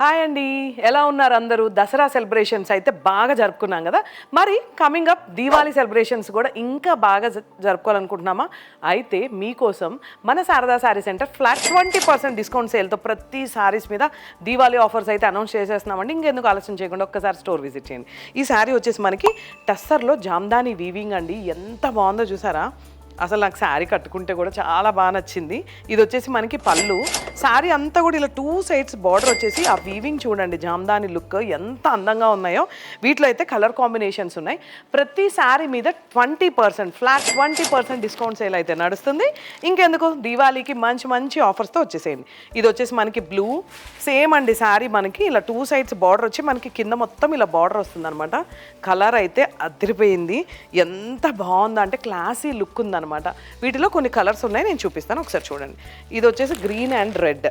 Hi అండి, ఎలా ఉన్నారు అందరూ? దసరా సెలబ్రేషన్స్ అయితే బాగా జరుపుకున్నాం కదా. మరి కమింగ్ అప్ దీవాళీ సెలబ్రేషన్స్ కూడా ఇంకా బాగా జరుపుకోవాలనుకుంటున్నామా? అయితే మీకోసం మన Sharada sari centre flat 20% discount సేల్తో ప్రతి శారీస్ మీద దీవాళీ ఆఫర్స్ అయితే అనౌన్స్ చేసేస్తున్నామండి. ఇంకెందుకు ఆలోచన చేయకుండా ఒక్కసారి స్టోర్ విజిట్ చేయండి. ఈ శారీ వచ్చేసి మనకి టస్సర్లో జామ్దాని వీవింగ్ అండి. ఎంత బాగుందో చూసారా? అసలు నాకు శారీ కట్టుకుంటే కూడా చాలా బాగా నచ్చింది. ఇది వచ్చేసి మనకి పళ్ళు. శారీ అంతా కూడా ఇలా 2 సైడ్స్ బార్డర్ వచ్చేసి ఆ వీవింగ్ చూడండి, జామ్దాని లుక్ ఎంత అందంగా ఉన్నాయో. వీటిలో అయితే కలర్ కాంబినేషన్స్ ఉన్నాయి. ప్రతి శారీ మీద 20% ఫ్లాట్ 20% డిస్కౌంట్ సేల్ అయితే నడుస్తుంది. ఇంకెందుకు, దీవాళీకి మంచి మంచి ఆఫర్స్తో వచ్చేసేయండి. ఇది వచ్చేసి మనకి బ్లూ సేమ్ అండి. శారీ మనకి ఇలా 2 సైడ్స్ బార్డర్ వచ్చి మనకి కింద మొత్తం ఇలా బార్డర్ వస్తుంది అనమాట. కలర్ అయితే అదిరిపోయింది. ఎంత బాగుందంటే క్లాసీ లుక్ ఉందన్నమాట. వీటిలో కొన్ని కలర్స్ ఉన్నాయి, నేను చూపిస్తాను, ఒకసారి చూడండి. ఇది వచ్చేసి గ్రీన్ అండ్ రెడ్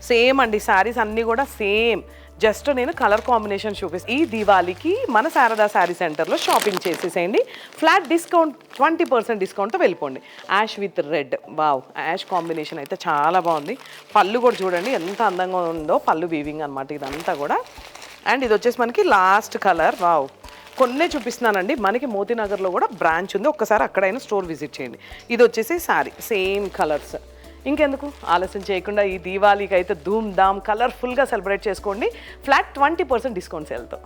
సేమ్ అండి. శారీస్ అన్నీ కూడా సేమ్. జస్ట్ నేను కలర్ కాంబినేషన్ చూపిస్తాను. ఈ దీవాళీకి మన శారదా శారీ సెంటర్లో షాపింగ్ చేసేసేయండి. ఫ్లాట్ డిస్కౌంట్ 20% డిస్కౌంట్తో వెళ్ళిపోండి. Ash with red, wow, ash combination అయితే చాలా బాగుంది. పళ్ళు కూడా చూడండి ఎంత అందంగా ఉందో, పళ్ళు వీవింగ్ అనమాట ఇదంతా కూడా. అండ్ ఇది వచ్చేసి మనకి లాస్ట్ కలర్, వావ్. కొన్నే చూపిస్తున్నానండి, మనకి మోతీనగర్లో కూడా బ్రాంచ్ ఉంది, ఒక్కసారి అక్కడైనా స్టోర్ విజిట్ చేయండి. ఇది వచ్చేసి శారీ సేమ్ కలర్స్. ఇంకెందుకు ఆలస్యం చేయకుండా ఈ దీవాళీకి అయితే ధూమ్ ధామ్ కలర్ఫుల్గా సెలబ్రేట్ చేసుకోండి ఫ్లాట్ 20% డిస్కౌంట్ సేల్తో.